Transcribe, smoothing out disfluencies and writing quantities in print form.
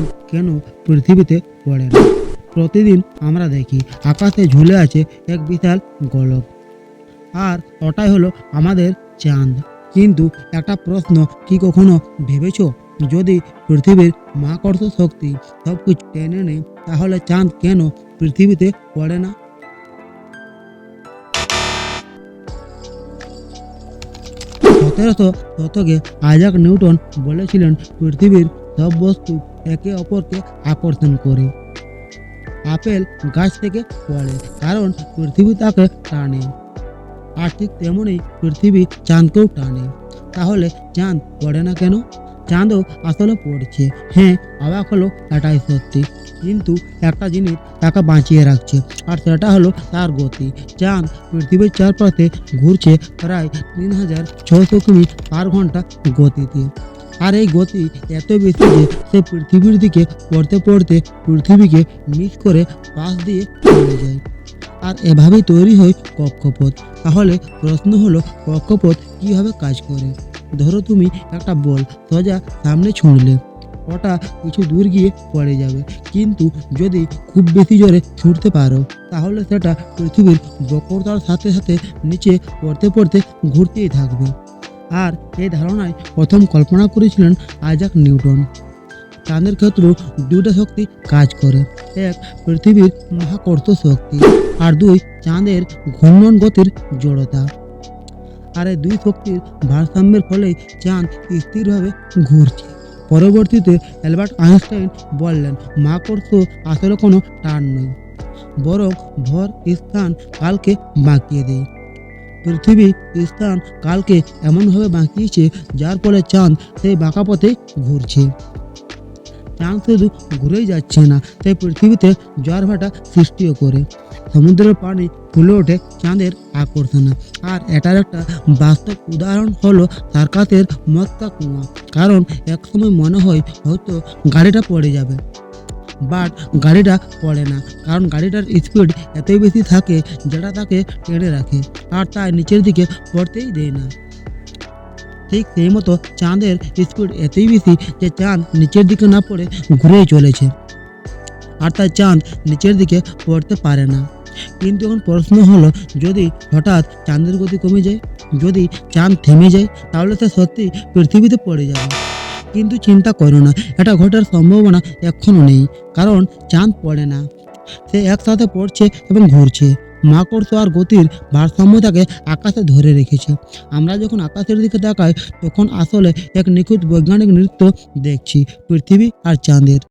চাঁদ কেন পৃথিবীতে পড়ে না? প্রতিদিন আমরা দেখি আকাশে ঝুলে আছে এক বিশাল গোলক, আর ওটাই হলো আমাদের চাঁদ। কিন্তু একটা প্রশ্ন কি কখনো ভেবেছো, যদি পৃথিবীর মহাকর্ষ শক্তি সব কিছু টেনে নেয়, তাহলে চাঁদ কেন পৃথিবীতে পড়ে না? 17শো শতকে আইজাক নিউটন বলেছিলেন, পৃথিবীর সব বস্তু একে অপরকে আকর্ষণ করে। আপেল গাছ থেকে পড়ে কারণ পৃথিবী তাকে টানে, আর ঠিক তেমনই পৃথিবী চাঁদকেও টানে। তাহলে চাঁদ পড়ে না কেন? চাঁদও আসলে পড়ছে, হ্যাঁ, অবাক হলো এটাই সত্যি। কিন্তু একটা জিনিস তাকে বাঁচিয়ে রাখছে, আর সেটা হলো তার গতি। চাঁদ পৃথিবীর চারপাশে ঘুরছে প্রায় 3600 কিমি পার ঘন্টা গতিতে। আর এই গতি এত বেশি যে সে পৃথিবীর দিকে পড়তে পড়তে পৃথিবীকে মিস করে পাশ দিয়ে চলে যায়। আর এভাবেই তৈরি হয় কক্ষপথ। তাহলে প্রশ্ন হলো, কক্ষপথ কীভাবে কাজ করে? ধরো তুমি একটা বল সোজা সামনে ছুঁড়লে, ওটা কিছু দূর গিয়ে পড়ে যাবে। কিন্তু যদি খুব বেশি জোরে ছুঁড়তে পারো, তাহলে সেটা পৃথিবীর বক্রতার সাথে সাথে নিচে পড়তে পড়তে ঘুরতেই থাকবে। আর এই ধারণায় প্রথম কল্পনা করেছিলেন আইজাক নিউটন। চাঁদের ক্ষেত্রেও দুইটা শক্তি কাজ করে, এক পৃথিবীর মহাকর্ষ শক্তি, আর দুই চাঁদের ঘূর্ণন গতির জড়তা। আর এই দুই শক্তির ভারসাম্যের ফলেই চাঁদ স্থিরভাবে ঘুরছে। পরবর্তীতে অ্যালবার্ট আইনস্টাইন বললেন, মহাকর্ষ আসলে কোনো টান নয়, বরং ভর স্থান কালকে বাঁকিয়ে দেয়। পৃথিবী স্থান কালকে এমনভাবে বাঁকিয়েছে, যার ফলে চাঁদ সেই বাঁকা পথে ঘুরছে। চাঁদ শুধু ঘুরেই যাচ্ছে না, তাই পৃথিবীতে জোয়ার ভাটা সৃষ্টিও করে। সমুদ্রের পানি ফুলে ওঠে চাঁদের আকর্ষণে। আর এটার একটা বাস্তব উদাহরণ হলো সার্কাসের মস্কা কুয়া। কারণ একসময় মনে হয় হয়তো গাড়িটা পড়ে যাবে, বাট গাড়িটা পড়ে না, কারণ গাড়িটার স্পিড এতই বেশি থাকে যেটা তাকে টেনে রাখে, আর তাই নিচের দিকে পড়তেই দেয় না। ঠিক সেই মতো চাঁদের স্পিড এতই বেশি যে চাঁদ নিচের দিকে না পড়ে ঘুরেই চলেছে, আর তাই চাঁদ নিচের দিকে পড়তে পারে না। কিন্তু এখন প্রশ্ন হলো, যদি হঠাৎ চাঁদের গতি কমে যায়, যদি চাঁদ থেমে যায়, তাহলে তো সত্যি পৃথিবীতে পড়ে যাবে। কিন্তু চিন্তা করো না, এটা ঘটার সম্ভাবনা এখনও নেই, কারণ চাঁদ পড়ে না, সে একসাথে পড়ছে এবং ঘুরছে। মহাকর্ষ আর গতির ভারসাম্য তাকে আকাশে ধরে রেখেছে। আমরা যখন আকাশের দিকে তাকাই, তখন আসলে এক নিখুঁত বৈজ্ঞানিক নৃত্য দেখছি, পৃথিবী আর চাঁদের।